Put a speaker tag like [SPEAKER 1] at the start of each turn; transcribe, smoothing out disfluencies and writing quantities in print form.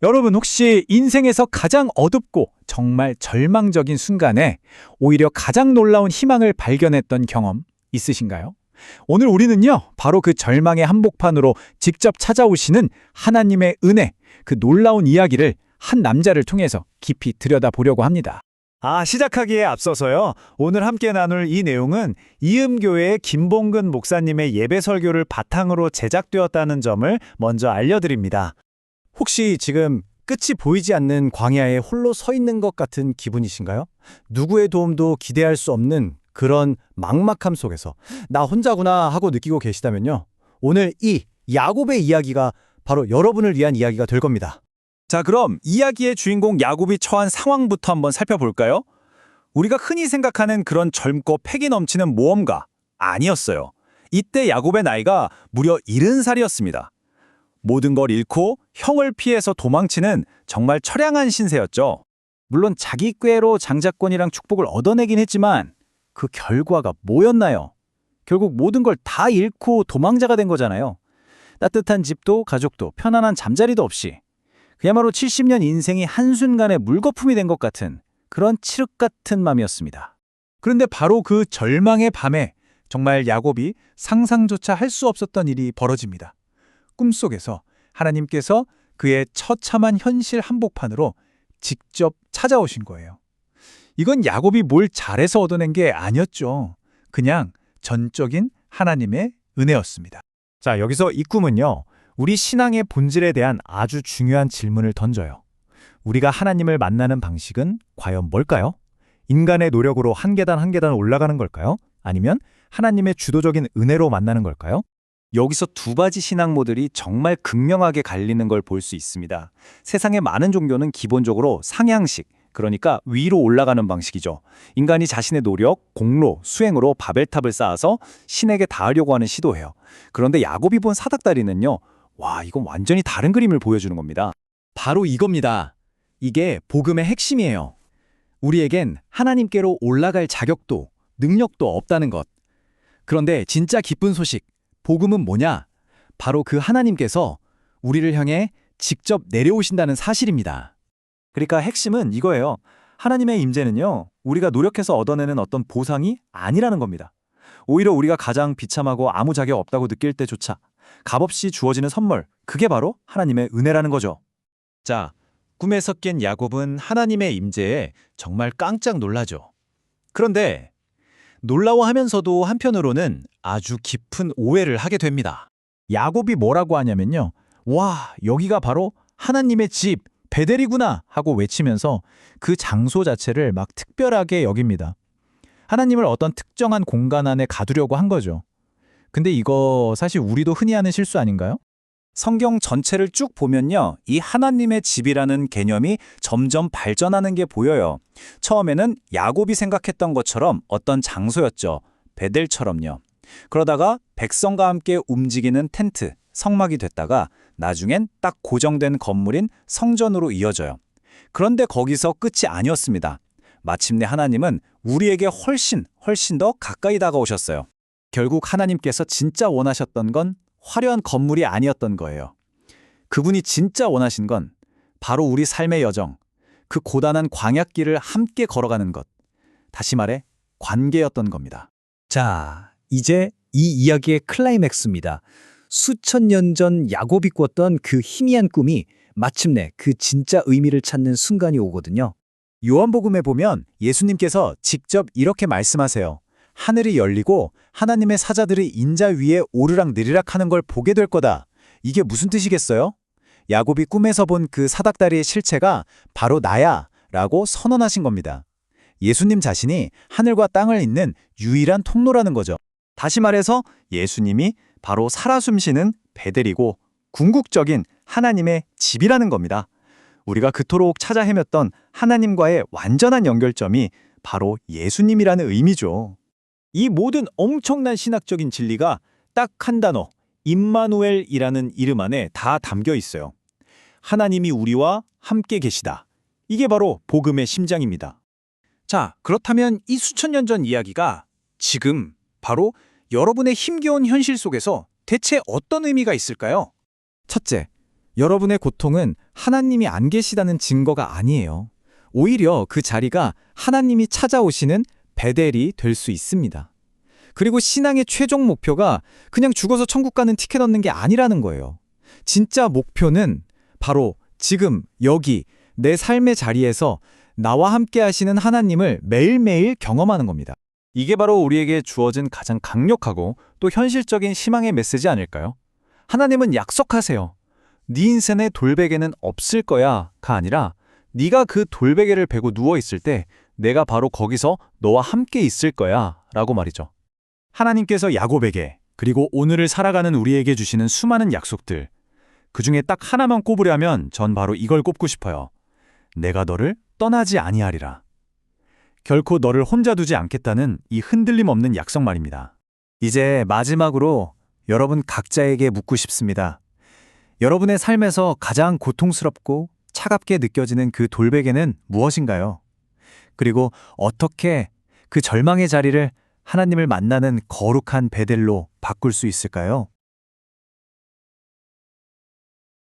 [SPEAKER 1] 여러분 혹시 인생에서 가장 어둡고 정말 절망적인 순간에 오히려 가장 놀라운 희망을 발견했던 경험 있으신가요? 오늘 우리는요, 바로 그 절망의 한복판으로 직접 찾아오시는 하나님의 은혜, 그 놀라운 이야기를 한 남자를 통해서 깊이 들여다보려고 합니다.
[SPEAKER 2] 시작하기에 앞서서요. 오늘 함께 나눌 이 내용은 이음교회의 김봉근 목사님의 예배 설교를 바탕으로 제작되었다는 점을 먼저 알려드립니다. 혹시 지금 끝이 보이지 않는 광야에 홀로 서 있는 것 같은 기분이신가요? 누구의 도움도 기대할 수 없는 그런 막막함 속에서 나 혼자구나 하고 느끼고 계시다면요. 오늘 이 야곱의 이야기가 바로 여러분을 위한 이야기가 될 겁니다.
[SPEAKER 1] 자, 그럼 이야기의 주인공 야곱이 처한 상황부터 한번 살펴볼까요? 우리가 흔히 생각하는 그런 젊고 패기 넘치는 모험가 아니었어요. 이때 야곱의 나이가 무려 70살이었습니다. 모든 걸 잃고 형을 피해서 도망치는 정말 처량한 신세였죠. 물론 자기 꾀로 장자권이랑 축복을 얻어내긴 했지만 그 결과가 뭐였나요? 결국 모든 걸 다 잃고 도망자가 된 거잖아요. 따뜻한 집도 가족도 편안한 잠자리도 없이 그야말로 70년 인생이 한순간에 물거품이 된 것 같은 그런 칠흑 같은 맘이었습니다. 그런데 바로 그 절망의 밤에 정말 야곱이 상상조차 할 수 없었던 일이 벌어집니다. 꿈속에서 하나님께서 그의 처참한 현실 한복판으로 직접 찾아오신 거예요. 이건 야곱이 뭘 잘해서 얻어낸 게 아니었죠. 그냥 전적인 하나님의 은혜였습니다.
[SPEAKER 2] 자, 여기서 이 꿈은요. 우리 신앙의 본질에 대한 아주 중요한 질문을 던져요. 우리가 하나님을 만나는 방식은 과연 뭘까요? 인간의 노력으로 한 계단 한 계단 올라가는 걸까요? 아니면 하나님의 주도적인 은혜로 만나는 걸까요?
[SPEAKER 1] 여기서 두 가지 신앙 모델이 정말 극명하게 갈리는 걸 볼 수 있습니다. 세상의 많은 종교는 기본적으로 상향식, 그러니까 위로 올라가는 방식이죠. 인간이 자신의 노력, 공로, 수행으로 바벨탑을 쌓아서 신에게 닿으려고 하는 시도예요. 그런데 야곱이 본 사닥다리는요, 와, 이건 완전히 다른 그림을 보여주는 겁니다.
[SPEAKER 2] 바로 이겁니다. 이게 복음의 핵심이에요. 우리에겐 하나님께로 올라갈 자격도, 능력도 없다는 것. 그런데 진짜 기쁜 소식, 복음은 뭐냐? 바로 그 하나님께서 우리를 향해 직접 내려오신다는 사실입니다.
[SPEAKER 1] 그러니까 핵심은 이거예요. 하나님의 임재는요, 우리가 노력해서 얻어내는 어떤 보상이 아니라는 겁니다. 오히려 우리가 가장 비참하고 아무 자격 없다고 느낄 때조차 값없이 주어지는 선물, 그게 바로 하나님의 은혜라는 거죠. 자, 꿈에 섞인 야곱은 하나님의 임재에 정말 깜짝 놀라죠. 그런데 놀라워하면서도 한편으로는 아주 깊은 오해를 하게 됩니다. 야곱이 뭐라고 하냐면요. 와, 여기가 바로 하나님의 집, 베델이구나 하고 외치면서 그 장소 자체를 막 특별하게 여깁니다. 하나님을 어떤 특정한 공간 안에 가두려고 한 거죠. 근데 이거 사실 우리도 흔히 하는 실수 아닌가요? 성경 전체를 쭉 보면요, 이 하나님의 집이라는 개념이 점점 발전하는 게 보여요. 처음에는 야곱이 생각했던 것처럼 어떤 장소였죠. 베델처럼요. 그러다가 백성과 함께 움직이는 텐트, 성막이 됐다가 나중엔 딱 고정된 건물인 성전으로 이어져요. 그런데 거기서 끝이 아니었습니다. 마침내 하나님은 우리에게 훨씬 더 가까이 다가오셨어요. 결국 하나님께서 진짜 원하셨던 건 화려한 건물이 아니었던 거예요. 그분이 진짜 원하신 건 바로 우리 삶의 여정, 그 고단한 광야길을 함께 걸어가는 것. 다시 말해 관계였던 겁니다.
[SPEAKER 3] 자, 이제 이 이야기의 클라이맥스입니다. 수천 년 전 야곱이 꿨던 그 희미한 꿈이 마침내 그 진짜 의미를 찾는 순간이 오거든요.
[SPEAKER 2] 요한복음에 보면 예수님께서 직접 이렇게 말씀하세요. 하늘이 열리고 하나님의 사자들이 인자 위에 오르락내리락 하는 걸 보게 될 거다. 이게 무슨 뜻이겠어요? 야곱이 꿈에서 본 그 사닥다리의 실체가 바로 나야 라고 선언하신 겁니다. 예수님 자신이 하늘과 땅을 잇는 유일한 통로라는 거죠. 다시 말해서 예수님이 바로 살아 숨쉬는 베델이고 궁극적인 하나님의 집이라는 겁니다. 우리가 그토록 찾아 헤맸던 하나님과의 완전한 연결점이 바로 예수님이라는 의미죠. 이 모든 엄청난 신학적인 진리가 딱 한 단어, 임마누엘이라는 이름 안에 다 담겨 있어요. 하나님이 우리와 함께 계시다. 이게 바로 복음의 심장입니다.
[SPEAKER 1] 자, 그렇다면 이 수천 년 전 이야기가 지금 바로 여러분의 힘겨운 현실 속에서 대체 어떤 의미가 있을까요?
[SPEAKER 2] 첫째,
[SPEAKER 4] 여러분의 고통은 하나님이 안 계시다는 증거가 아니에요. 오히려 그 자리가 하나님이 찾아오시는 베델이 될 수 있습니다. 그리고 신앙의 최종 목표가 그냥 죽어서 천국 가는 티켓 얻는 게 아니라는 거예요. 진짜 목표는 바로 지금 여기 내 삶의 자리에서 나와 함께 하시는 하나님을 매일매일 경험하는 겁니다.
[SPEAKER 1] 이게 바로 우리에게 주어진 가장 강력하고 또 현실적인 희망의 메시지 아닐까요? 하나님은 약속하세요. 네 인생의 돌베개는 없을 거야가 아니라 네가 그 돌베개를 베고 누워 있을 때 내가 바로 거기서 너와 함께 있을 거야 라고 말이죠. 하나님께서 야곱에게 그리고 오늘을 살아가는 우리에게 주시는 수많은 약속들, 그 중에 딱 하나만 꼽으려면 전 바로 이걸 꼽고 싶어요. 내가 너를 떠나지 아니하리라. 결코 너를 혼자 두지 않겠다는 이 흔들림 없는 약속 말입니다. 이제 마지막으로 여러분 각자에게 묻고 싶습니다. 여러분의 삶에서 가장 고통스럽고 차갑게 느껴지는 그 돌베개는 무엇인가요? 그리고 어떻게 그 절망의 자리를 하나님을 만나는 거룩한 베델로 바꿀 수 있을까요?